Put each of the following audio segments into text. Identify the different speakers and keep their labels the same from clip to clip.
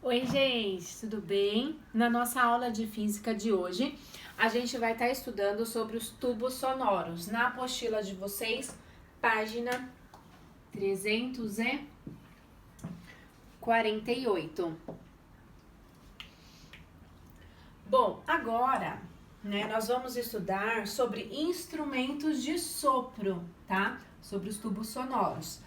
Speaker 1: Oi, gente, tudo bem? Na nossa aula de física de hoje, a gente vai estar estudando sobre os tubos sonoros. Na apostila de vocês, página 348. Bom, agora, nós vamos estudar sobre instrumentos de sopro, tá? Sobre os tubos sonoros.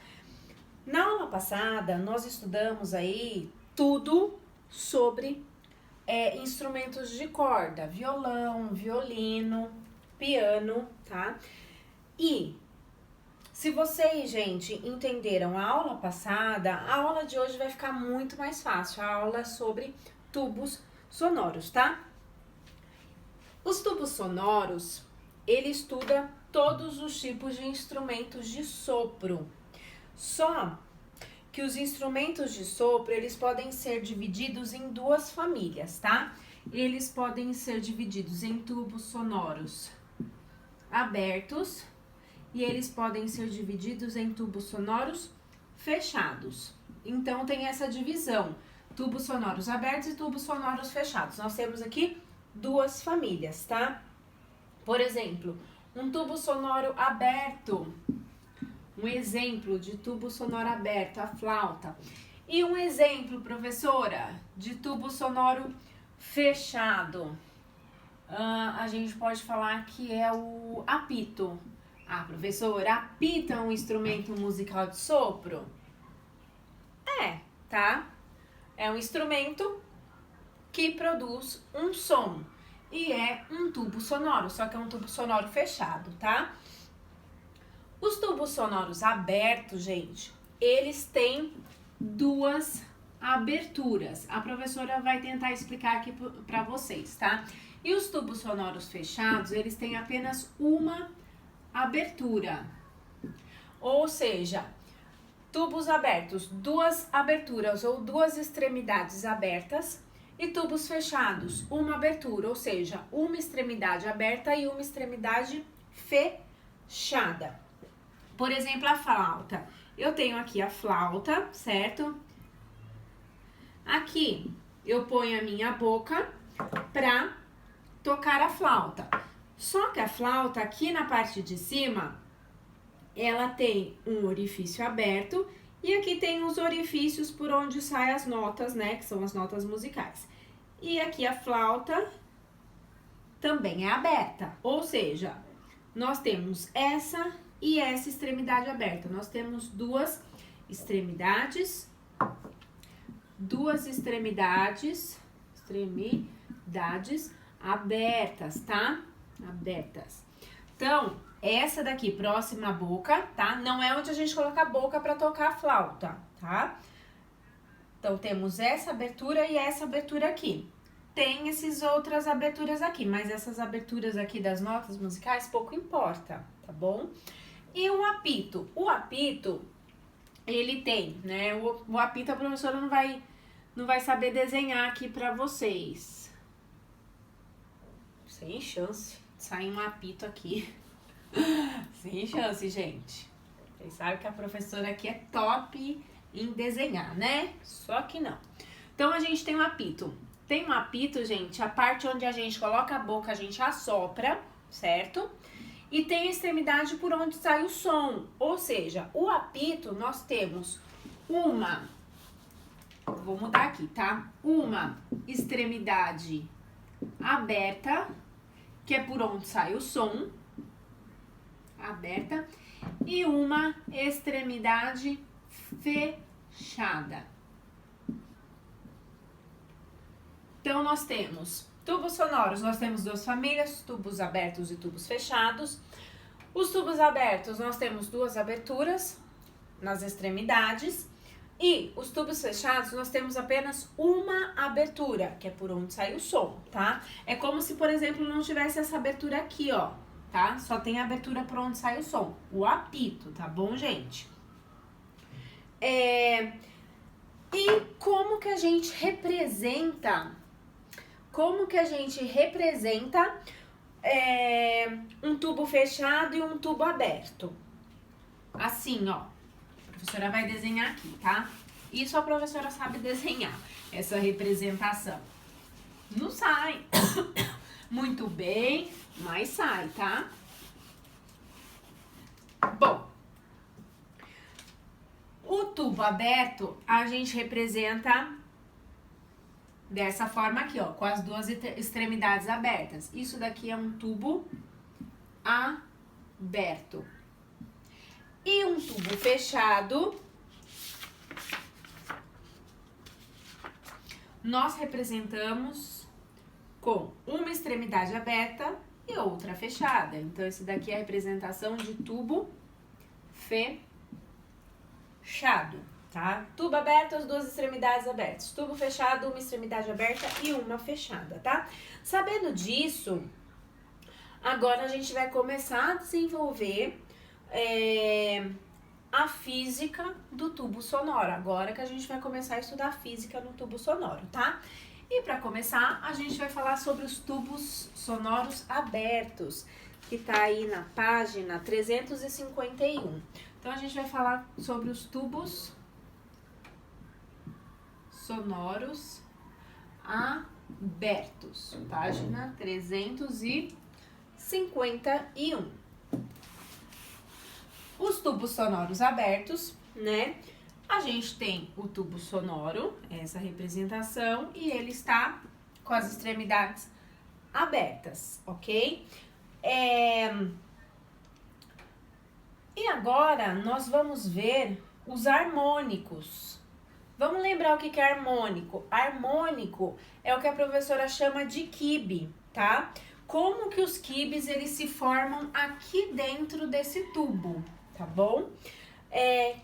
Speaker 1: Na aula passada, nós estudamos aí tudo sobre instrumentos de corda, violão, violino, piano, tá? E se vocês, gente, entenderam a aula passada, a aula de hoje vai ficar muito mais fácil, a aula sobre tubos sonoros, tá? Os tubos sonoros, ele estuda todos os tipos de instrumentos de sopro. Só que os instrumentos de sopro, eles podem ser divididos em duas famílias, tá? Eles podem ser divididos em tubos sonoros abertos e eles podem ser divididos em tubos sonoros fechados. Então, tem essa divisão, tubos sonoros abertos e tubos sonoros fechados. Nós temos aqui duas famílias, tá? Por exemplo, um tubo sonoro aberto. Um exemplo de tubo sonoro aberto, a flauta. E um exemplo, professora, de tubo sonoro fechado. A gente pode falar que é o apito. Professora, apito é um instrumento musical de sopro? Tá? É um instrumento que produz um som. E é um tubo sonoro, só que é um tubo sonoro fechado, tá? Os tubos sonoros abertos, gente, eles têm duas aberturas. A professora vai tentar explicar aqui para vocês, tá? E os tubos sonoros fechados, eles têm apenas uma abertura. Ou seja, tubos abertos, duas aberturas ou duas extremidades abertas, e tubos fechados, uma abertura, ou seja, uma extremidade aberta e uma extremidade fechada. Por exemplo, a flauta. Eu tenho aqui a flauta, certo? Aqui eu ponho a minha boca para tocar a flauta. Só que a flauta, aqui na parte de cima, ela tem um orifício aberto e aqui tem os orifícios por onde saem as notas, né? Que são as notas musicais. E aqui a flauta também é aberta, ou seja, nós temos essa e essa extremidade aberta. Nós temos duas extremidades abertas, tá? Abertas. Então, essa daqui, próxima à boca, tá? Não é onde a gente coloca a boca para tocar a flauta, tá? Então, temos essa abertura e essa abertura aqui. Tem essas outras aberturas aqui, mas essas aberturas aqui das notas musicais pouco importa, tá bom? E o apito? O apito, ele tem, né? O apito a professora não vai saber desenhar aqui pra vocês. Sem chance de sair um apito aqui. Sem chance, gente. Vocês sabem que a professora aqui é top em desenhar, né? Só que não. Então, a gente tem um apito. Tem um apito, gente, a parte onde a gente coloca a boca, a gente assopra, certo? E tem a extremidade por onde sai o som. Ou seja, o apito, nós temos vou mudar aqui, tá? Uma extremidade aberta, que é por onde sai o som, aberta, e uma extremidade fechada. Então, nós temos tubos sonoros, nós temos duas famílias, tubos abertos e tubos fechados. Os tubos abertos, nós temos duas aberturas nas extremidades. E os tubos fechados, nós temos apenas uma abertura, que é por onde sai o som, tá? É como se, por exemplo, não tivesse essa abertura aqui, ó, tá? Só tem a abertura por onde sai o som, o apito, tá bom, gente? E como que a gente representa um tubo fechado e um tubo aberto? Assim, ó. A professora vai desenhar aqui, tá? Isso a professora sabe desenhar, essa representação. Não sai muito bem, mas sai, tá? Bom, o tubo aberto a gente representa dessa forma aqui, ó, com as duas extremidades abertas. Isso daqui é um tubo aberto. E um tubo fechado, nós representamos com uma extremidade aberta e outra fechada. Então, esse daqui é a representação de tubo fechado, tá? Tubo aberto, as duas extremidades abertas. Tubo fechado, uma extremidade aberta e uma fechada, tá? Sabendo disso, agora a gente vai começar a desenvolver a física do tubo sonoro. Agora que a gente vai começar a estudar física no tubo sonoro, tá? E para começar, a gente vai falar sobre os tubos sonoros abertos, que tá aí na página 351. Então, a gente vai falar sobre os tubos sonoros abertos, página 351. Os tubos sonoros abertos, né? A gente tem o tubo sonoro, essa representação, e ele está com as extremidades abertas, ok? E agora nós vamos ver os harmônicos. Vamos lembrar o que é harmônico? Harmônico é o que a professora chama de quibe, tá? Como que os quibes eles se formam aqui dentro desse tubo, tá bom?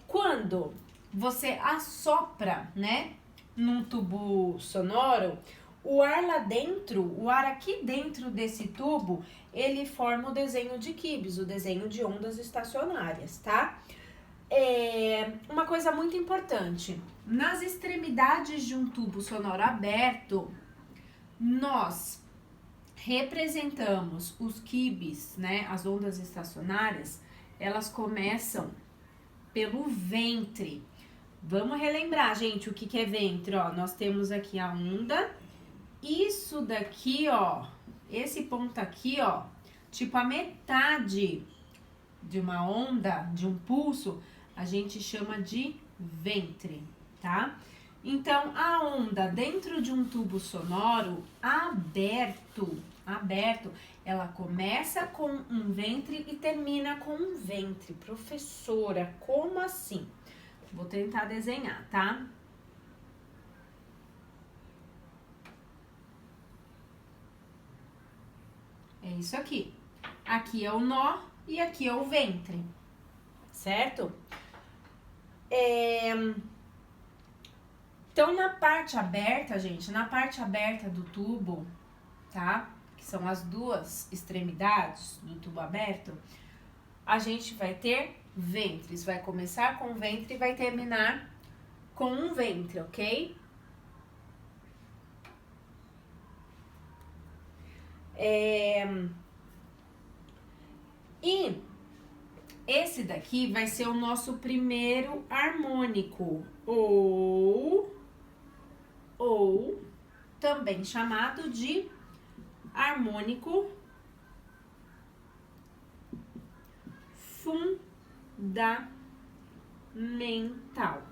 Speaker 1: Quando você assopra, né, num tubo sonoro, o ar lá dentro, o ar aqui dentro desse tubo, ele forma o desenho de quibes, o desenho de ondas estacionárias, tá? Uma coisa muito importante, nas extremidades de um tubo sonoro aberto, nós representamos os quibes, né, as ondas estacionárias, elas começam pelo ventre. Vamos relembrar, gente, o que é ventre, ó. Nós temos aqui a onda, isso daqui, ó, esse ponto aqui, ó, tipo a metade de uma onda, de um pulso, a gente chama de ventre, tá? Então, a onda dentro de um tubo sonoro aberto, ela começa com um ventre e termina com um ventre. Professora, como assim? Vou tentar desenhar, tá? É isso aqui. Aqui é o nó e aqui é o ventre, certo? Então, na parte aberta, gente, na parte aberta do tubo, tá? Que são as duas extremidades do tubo aberto, a gente vai ter ventres. Vai começar com ventre e vai terminar com um ventre, ok? E esse daqui vai ser o nosso primeiro harmônico, ou também chamado de harmônico fundamental,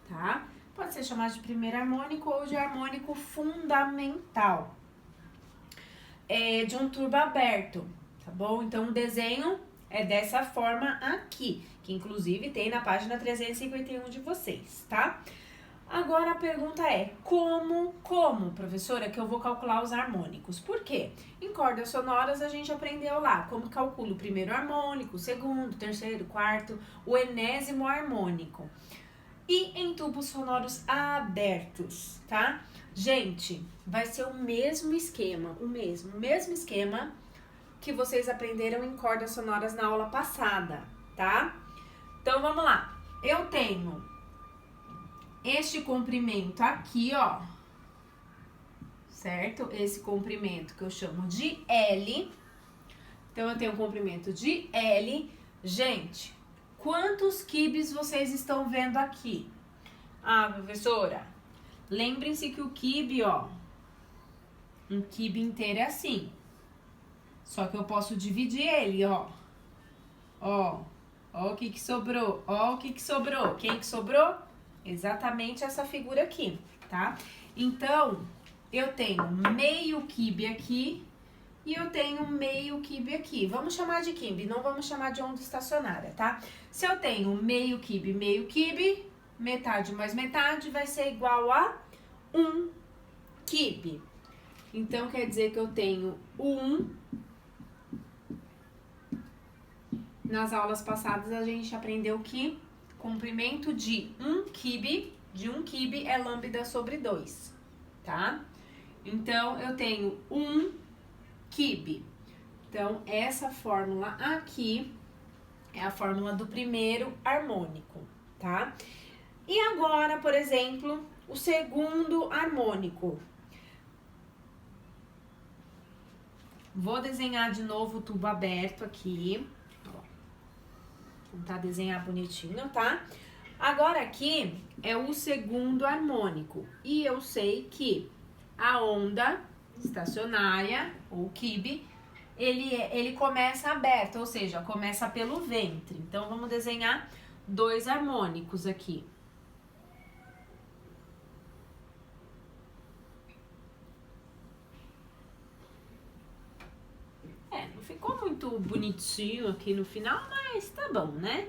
Speaker 1: tá? Pode ser chamado de primeiro harmônico ou de harmônico fundamental. De um tubo aberto, tá bom? Então, o desenho é dessa forma aqui, que inclusive tem na página 351 de vocês, tá? Agora a pergunta é, como, professora, que eu vou calcular os harmônicos? Por quê? Em cordas sonoras a gente aprendeu lá como calcula o primeiro harmônico, o segundo, o terceiro, o quarto, o enésimo harmônico. E em tubos sonoros abertos, tá? Gente, vai ser o mesmo esquema, o mesmo esquema que vocês aprenderam em cordas sonoras na aula passada, tá? Então, vamos lá. Eu tenho este comprimento aqui, ó, certo? Esse comprimento que eu chamo de L. Então, eu tenho um comprimento de L. Gente, quantos quibes vocês estão vendo aqui? Ah, professora, lembrem-se que o quibe, ó, um quibe inteiro é assim. Só que eu posso dividir ele, ó. Ó o que sobrou, ó o que sobrou. Quem que sobrou? Exatamente essa figura aqui, tá? Então, eu tenho meio quibe aqui e eu tenho meio quibe aqui. Vamos chamar de quibe, não vamos chamar de onda estacionária, tá? Se eu tenho meio quibe, metade mais metade vai ser igual a 1 quibe. Então, quer dizer que eu tenho 1. Nas aulas passadas, a gente aprendeu que comprimento de 1 quibe é lambda sobre 2, tá? Então, eu tenho 1 quibe. Então, essa fórmula aqui é a fórmula do primeiro harmônico, tá? E agora, por exemplo, o segundo harmônico. Vou desenhar de novo o tubo aberto aqui. Vou tentar desenhar bonitinho, tá? Agora aqui é o segundo harmônico. E eu sei que a onda estacionária, ou quibe, ele começa aberto, ou seja, começa pelo ventre. Então, vamos desenhar 2 harmônicos aqui. Não ficou muito bonitinho aqui no final, mas tá bom, né?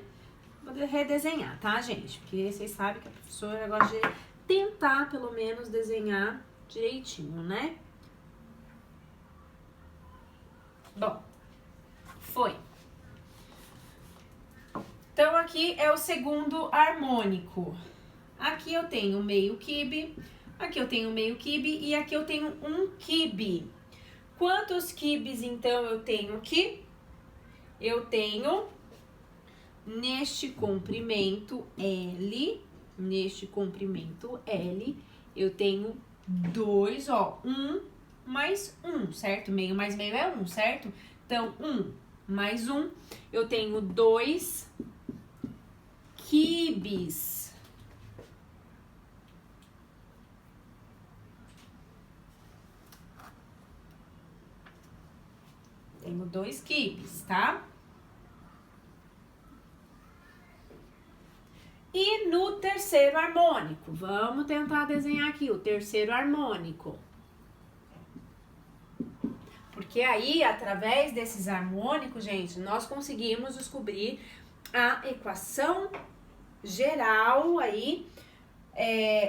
Speaker 1: Vou redesenhar, tá, gente? Porque vocês sabem que a professora gosta de tentar, pelo menos, desenhar direitinho, né? Bom, foi. Então, aqui é o segundo harmônico. Aqui eu tenho meio quibe, aqui eu tenho meio quibe e aqui eu tenho 1 quibe. Quantos quibes, então, eu tenho aqui? Eu tenho, neste comprimento L, eu tenho 2, ó, 1 mais 1, certo? Meio mais meio é 1, certo? Então, 1 mais 1, eu tenho 2 quibes. Tenho 2 quibes, tá? E no terceiro harmônico, vamos tentar desenhar aqui o terceiro harmônico. Porque aí, através desses harmônicos, gente, nós conseguimos descobrir a equação geral aí,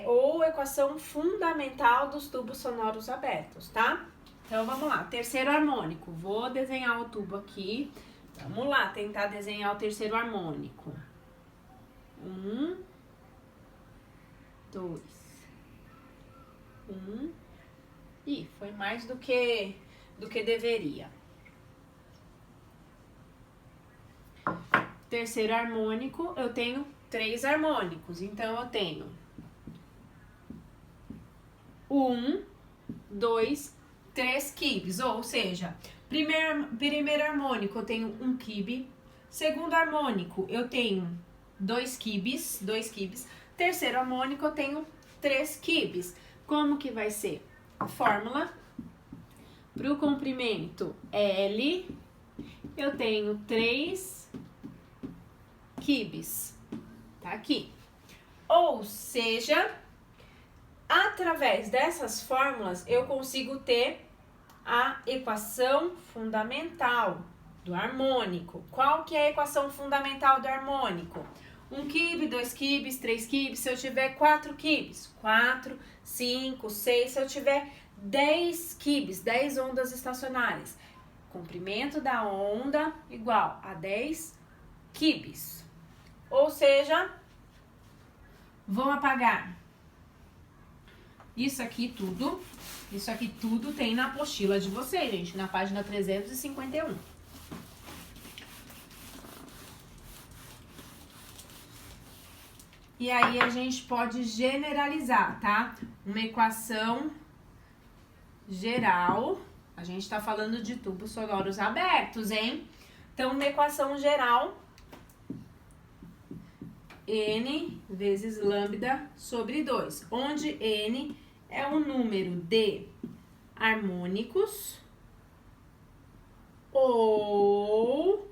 Speaker 1: ou equação fundamental dos tubos sonoros abertos, tá? Então, vamos lá, terceiro harmônico. Vou desenhar o tubo aqui. Vamos lá, tentar desenhar o terceiro harmônico. 1, 2, 1. Ih, foi mais do que deveria. Terceiro harmônico, eu tenho 3 harmônicos. Então, eu tenho 1, 2, 3 quibes, ou seja, primeiro harmônico eu tenho 1 quibe, segundo harmônico eu tenho 2 quibes, terceiro harmônico eu tenho 3 quibes. Como que vai ser? Fórmula para o comprimento L, eu tenho 3 quibes, tá aqui. Ou seja, através dessas fórmulas eu consigo ter a equação fundamental do harmônico. Qual que é a equação fundamental do harmônico? 1 quibe, 2 quibes, 3 quibes. Se eu tiver 4 quibes, 4, 5, 6. Se eu tiver 10 quibes, 10 ondas estacionárias, comprimento da onda igual a 10 quibes. Ou seja, vou apagar isso aqui tudo tem na apostila de vocês, gente, na página 351. E aí a gente pode generalizar, tá? Uma equação geral, a gente tá falando de tubos sonoros abertos, hein? Então, uma equação geral N vezes lambda sobre 2, onde N é o número de harmônicos ou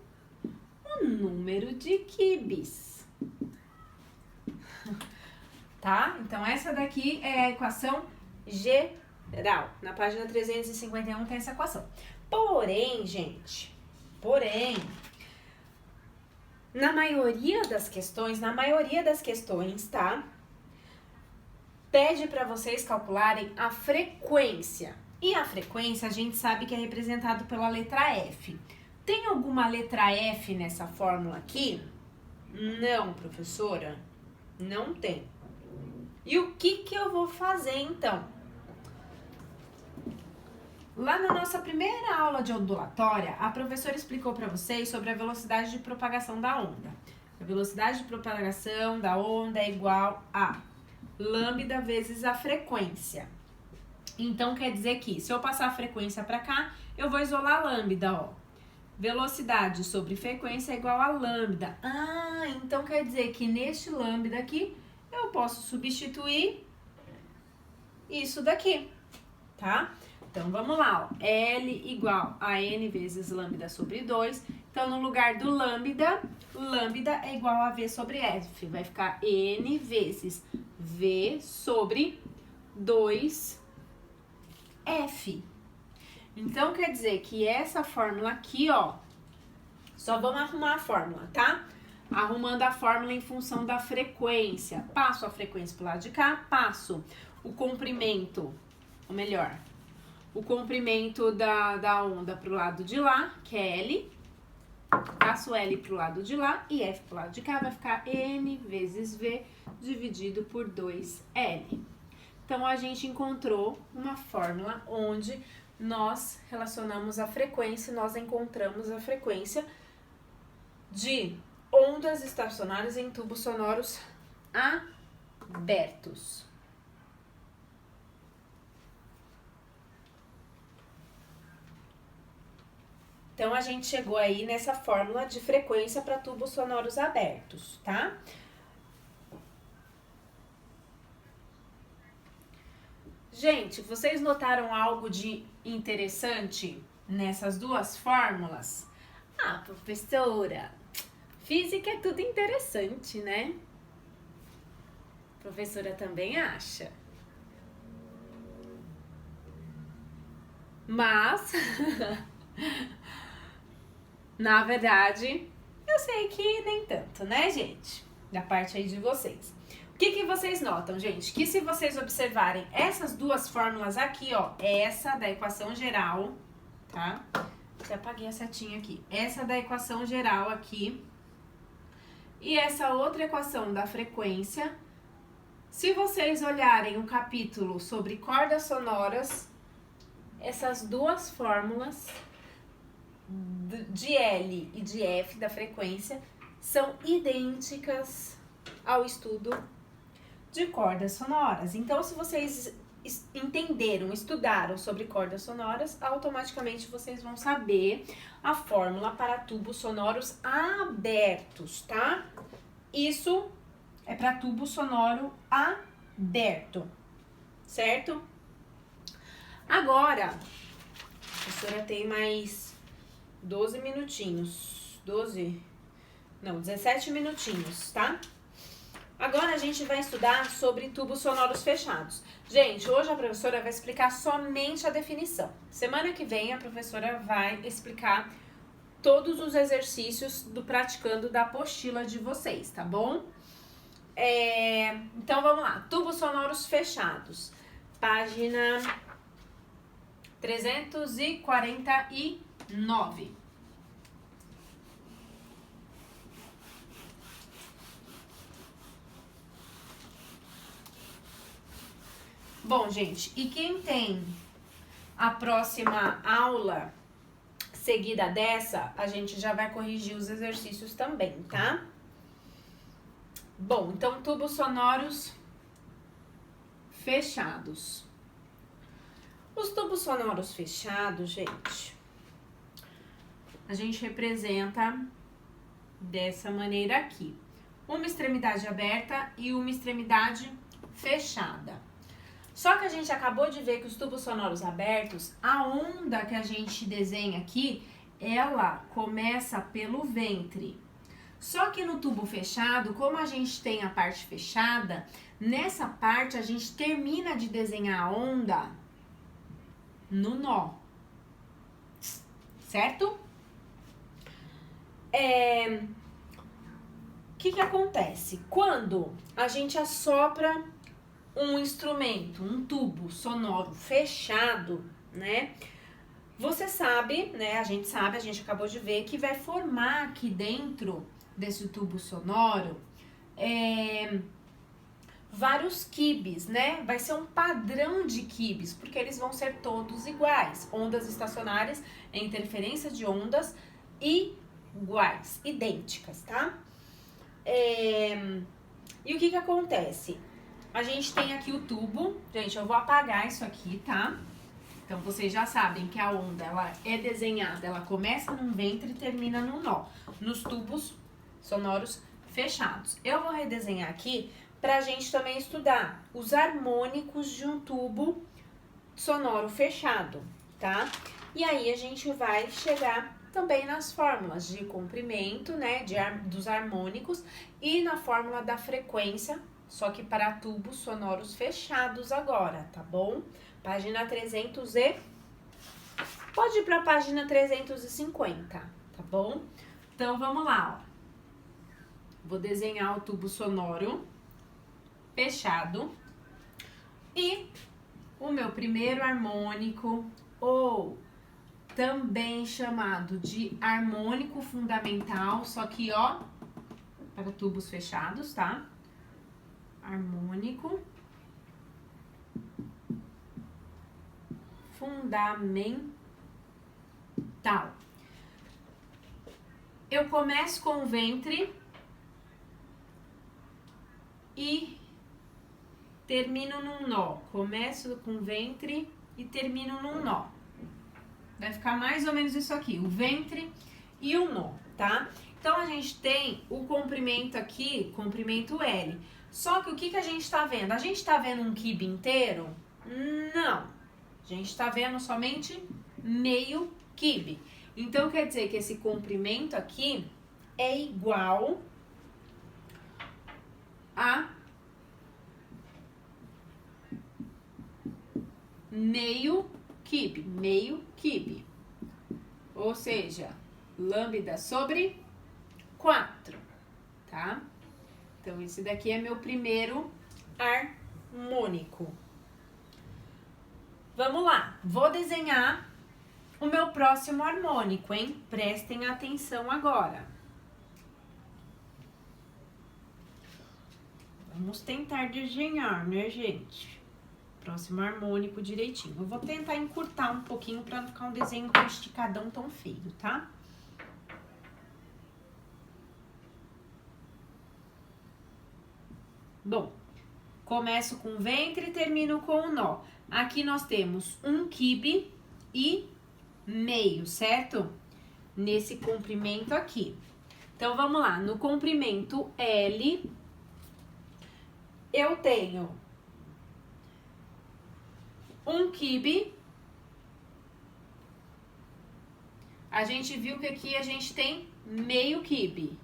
Speaker 1: o número de quibes. Tá? Então, essa daqui é a equação geral. Na página 351 tem essa equação. Porém, gente, na maioria das questões, tá? Pede para vocês calcularem a frequência. E a frequência a gente sabe que é representado pela letra F. Tem alguma letra F nessa fórmula aqui? Não, professora. Não tem. E o que eu vou fazer então? Lá na nossa primeira aula de ondulatória, a professora explicou para vocês sobre a velocidade de propagação da onda. A velocidade de propagação da onda é igual a lambda vezes a frequência. Então, quer dizer que se eu passar a frequência para cá, eu vou isolar a lambda, ó. Velocidade sobre frequência é igual a lambda. Ah, então quer dizer que neste lambda aqui, eu posso substituir isso daqui, tá? Então, vamos lá, ó. L igual a N vezes lambda sobre 2. Então, no lugar do lambda é igual a V sobre F. Vai ficar N vezes V sobre 2F. Então, quer dizer que essa fórmula aqui, ó, só vamos arrumar a fórmula, tá? Arrumando a fórmula em função da frequência. Passo a frequência pro lado de cá, passo o comprimento, ou melhor, o comprimento da onda pro lado de lá, que é L. Passo L pro lado de lá e F pro lado de cá, vai ficar N vezes V dividido por 2L. Então, a gente encontrou uma fórmula onde nós relacionamos a frequência, nós encontramos a frequência de ondas estacionárias em tubos sonoros abertos. Então, a gente chegou aí nessa fórmula de frequência para tubos sonoros abertos, tá? Gente, vocês notaram algo de interessante nessas duas fórmulas? Ah, professora, física é tudo interessante, né? A professora também acha. Mas, na verdade, eu sei que nem tanto, né, gente? Da parte aí de vocês. O que vocês notam, gente? Que se vocês observarem essas duas fórmulas aqui, ó, essa da equação geral, tá? Eu apaguei a setinha aqui. Essa da equação geral aqui e essa outra equação da frequência. Se vocês olharem o capítulo sobre cordas sonoras, essas duas fórmulas de L e de F da frequência são idênticas ao estudo de cordas sonoras. Então, se vocês entenderam, estudaram sobre cordas sonoras, automaticamente vocês vão saber a fórmula para tubos sonoros abertos, tá? Isso é para tubo sonoro aberto, certo? Agora, a professora tem mais 17 minutinhos, tá? Agora a gente vai estudar sobre tubos sonoros fechados. Gente, hoje a professora vai explicar somente a definição. Semana que vem a professora vai explicar todos os exercícios do praticando da apostila de vocês, tá bom? Então vamos lá, tubos sonoros fechados. Página 349. Bom, gente, e quem tem a próxima aula seguida dessa, a gente já vai corrigir os exercícios também, tá? Bom, então, tubos sonoros fechados. Os tubos sonoros fechados, gente, a gente representa dessa maneira aqui. uma extremidade aberta e uma extremidade fechada. Só que a gente acabou de ver que os tubos sonoros abertos, a onda que a gente desenha aqui, ela começa pelo ventre. Só que no tubo fechado, como a gente tem a parte fechada, nessa parte a gente termina de desenhar a onda no nó. Certo? O que acontece? Quando a gente assopra um instrumento, um tubo sonoro fechado, né? Você sabe, né? A gente acabou de ver que vai formar aqui dentro desse tubo sonoro vários quibes, né? Vai ser um padrão de quibes, porque eles vão ser todos iguais. Ondas estacionárias, interferência de ondas iguais, idênticas, tá? E o que acontece? A gente tem aqui o tubo. Gente, eu vou apagar isso aqui, tá? Então, vocês já sabem que a onda, ela é desenhada, ela começa num ventre e termina num nó, nos tubos sonoros fechados. Eu vou redesenhar aqui pra gente também estudar os harmônicos de um tubo sonoro fechado, tá? E aí, a gente vai chegar também nas fórmulas de comprimento, né, dos harmônicos e na fórmula da frequência, só que para tubos sonoros fechados agora, tá bom? Página 300 e... Pode ir para a página 350, tá bom? Então, vamos lá, ó. Vou desenhar o tubo sonoro fechado e o meu primeiro harmônico, ou também chamado de harmônico fundamental, só que, ó, para tubos fechados, tá? Harmônico fundamental. Eu começo com o ventre e termino num nó. Começo com o ventre e termino num nó. Vai ficar mais ou menos isso aqui, o ventre e o nó, tá? Então, a gente tem o comprimento aqui, comprimento L. Só que o que a gente tá vendo? A gente tá vendo um quibe inteiro? Não. A gente tá vendo somente meio quibe. Então, quer dizer que esse comprimento aqui é igual a meio quibe. Ou seja, lambda sobre 4, tá? Então, esse daqui é meu primeiro harmônico. Vamos lá, vou desenhar o meu próximo harmônico, hein? Prestem atenção agora. Vamos tentar desenhar, né, gente? Próximo harmônico direitinho. Eu vou tentar encurtar um pouquinho para não ficar um desenho tão esticadão, tão feio, tá? Bom, começo com o ventre e termino com o nó. Aqui nós temos um quibe e meio, certo? Nesse comprimento aqui. Então, vamos lá. No comprimento L, eu tenho um quibe. A gente viu que aqui a gente tem meio quibe.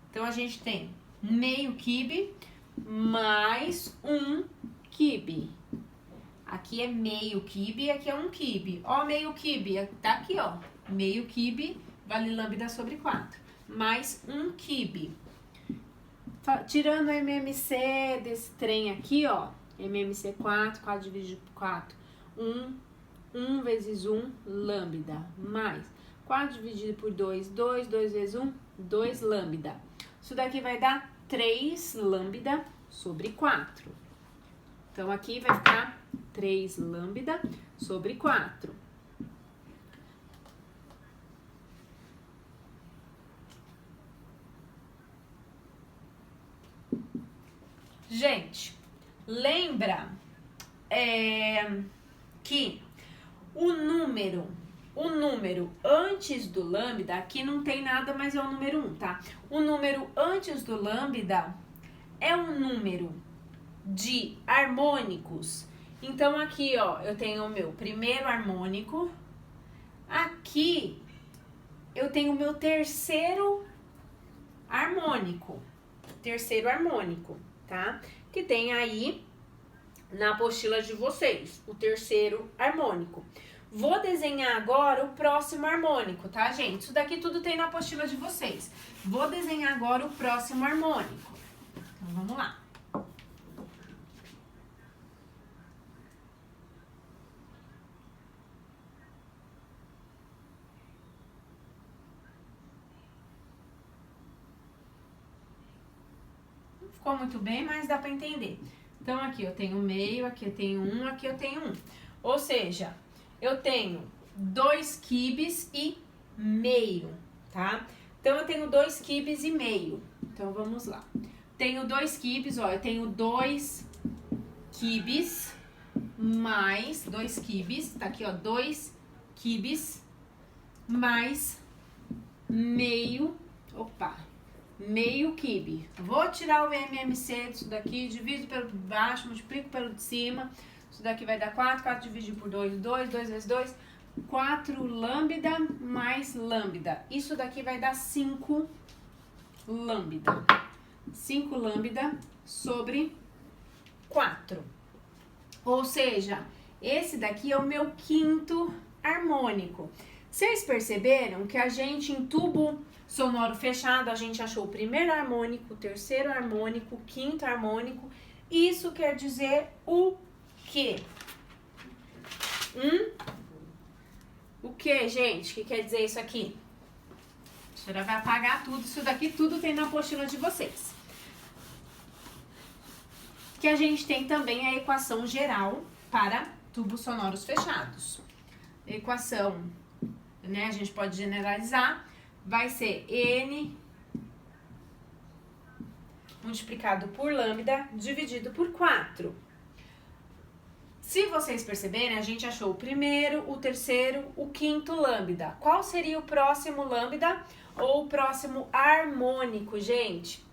Speaker 1: Então, a gente tem meio quibe mais um quibe. Aqui é meio quibe e aqui é um quibe. Ó, meio quibe, tá aqui, ó. Meio quibe vale lambda sobre 4. Mais um quibe. Tirando o MMC desse trem aqui, ó. MMC 4, 4 dividido por 4. 1 vezes 1, lambda. Mais 4 dividido por 2, 2 vezes 1, 2 lambda. Isso daqui vai dar 3 lambda sobre 4. Então, aqui vai ficar 3 lambda sobre 4. Gente, lembra que o número o número antes do lambda, aqui não tem nada, mas é o número 1, tá? O número antes do lambda é um número de harmônicos. Então, aqui, ó, eu tenho o meu primeiro harmônico. Aqui, eu tenho o meu terceiro harmônico. Terceiro harmônico, tá? Que tem aí na apostila de vocês, o terceiro harmônico. Vou desenhar agora o próximo harmônico, tá, gente? Isso daqui tudo tem na apostila de vocês. Vou desenhar agora o próximo harmônico. Então, vamos lá. Não ficou muito bem, mas dá pra entender. Então, aqui eu tenho meio, aqui eu tenho um, aqui eu tenho um. Ou seja, eu tenho 2 quibes e meio, tá? Então, eu tenho 2 quibes e meio. Então, vamos lá. Tenho 2 quibes, ó, eu tenho 2 quibes mais 2 quibes, tá aqui, ó, 2 quibes mais meio, meio quibe. Vou tirar o MMC disso daqui, divido pelo de baixo, multiplico pelo de cima. Isso daqui vai dar 4, 4 dividido por 2, 2, 2 vezes 2, 4 lambda mais lambda. Isso daqui vai dar 5 lambda. 5 lambda sobre 4. Ou seja, esse daqui é o meu quinto harmônico. Vocês perceberam que a gente em tubo sonoro fechado, a gente achou o primeiro harmônico, o terceiro harmônico, o quinto harmônico. Isso quer dizer o quê? O que, gente? O que quer dizer isso aqui? A professora vai apagar tudo, isso daqui tudo tem na apostila de vocês. Que a gente tem também a equação geral para tubos sonoros fechados. Equação, né, a gente pode generalizar, vai ser N multiplicado por lambda dividido por 4. Se vocês perceberem, a gente achou o primeiro, o terceiro, o quinto lambda. Qual seria o próximo lambda ou o próximo harmônico, gente?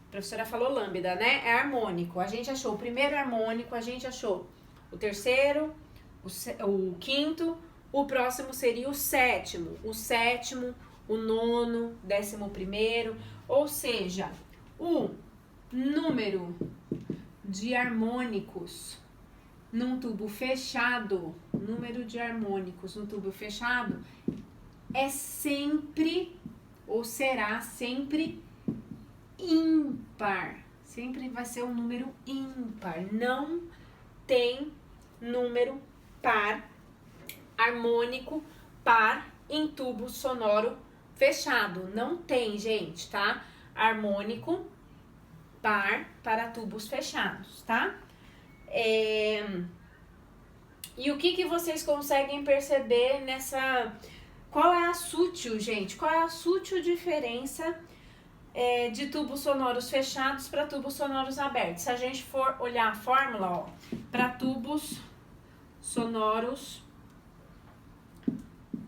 Speaker 1: A professora falou lambda, né? É harmônico. A gente achou o primeiro harmônico, a gente achou o terceiro, o quinto, o próximo seria o sétimo. O sétimo, o nono, 11º, ou seja, o número de harmônicos num tubo fechado, número de harmônicos num tubo fechado é sempre, ou será sempre ímpar. Sempre vai ser um número ímpar. Não tem número par, harmônico par em tubo sonoro fechado. Não tem, gente, tá? Harmônico par para tubos fechados, tá? E o que vocês conseguem perceber nessa... Qual é a sutil, gente? Qual é a sutil diferença de tubos sonoros fechados para tubos sonoros abertos? Se a gente for olhar a fórmula, ó, para tubos sonoros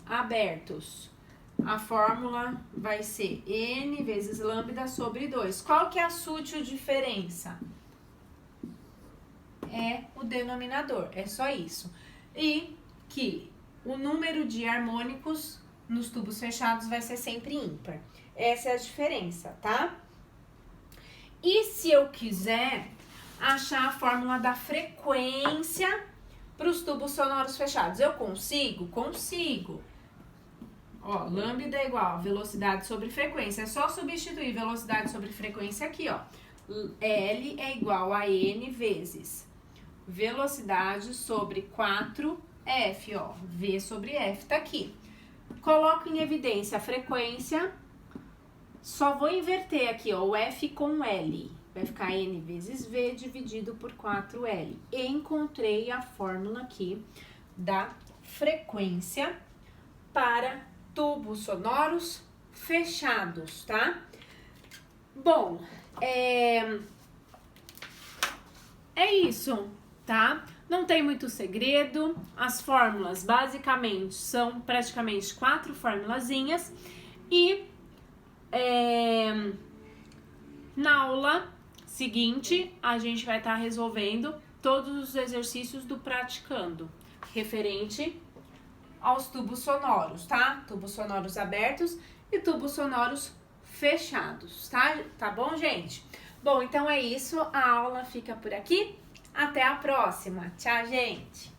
Speaker 1: abertos, a fórmula vai ser N vezes lambda sobre 2. Qual que é a sutil diferença? É o denominador, é só isso. E que o número de harmônicos nos tubos fechados vai ser sempre ímpar. Essa é a diferença, tá? E se eu quiser achar a fórmula da frequência para os tubos sonoros fechados, eu consigo? Consigo. Ó, lambda é igual a velocidade sobre frequência. É só substituir velocidade sobre frequência aqui, ó. L é igual a N vezes velocidade sobre 4F, ó. V sobre F tá aqui. Coloco em evidência a frequência. Só vou inverter aqui, ó, o F com L. Vai ficar N vezes V dividido por 4L. Encontrei a fórmula aqui da frequência para tubos sonoros fechados, tá? Bom, é isso, tá? Não tem muito segredo, as fórmulas basicamente são praticamente 4 formulazinhas e na aula seguinte a gente vai estar resolvendo todos os exercícios do praticando, referente aos tubos sonoros, tá? Tubos sonoros abertos e tubos sonoros fechados, tá? Tá bom, gente? Bom, então é isso, a aula fica por aqui. Até a próxima. Tchau, gente!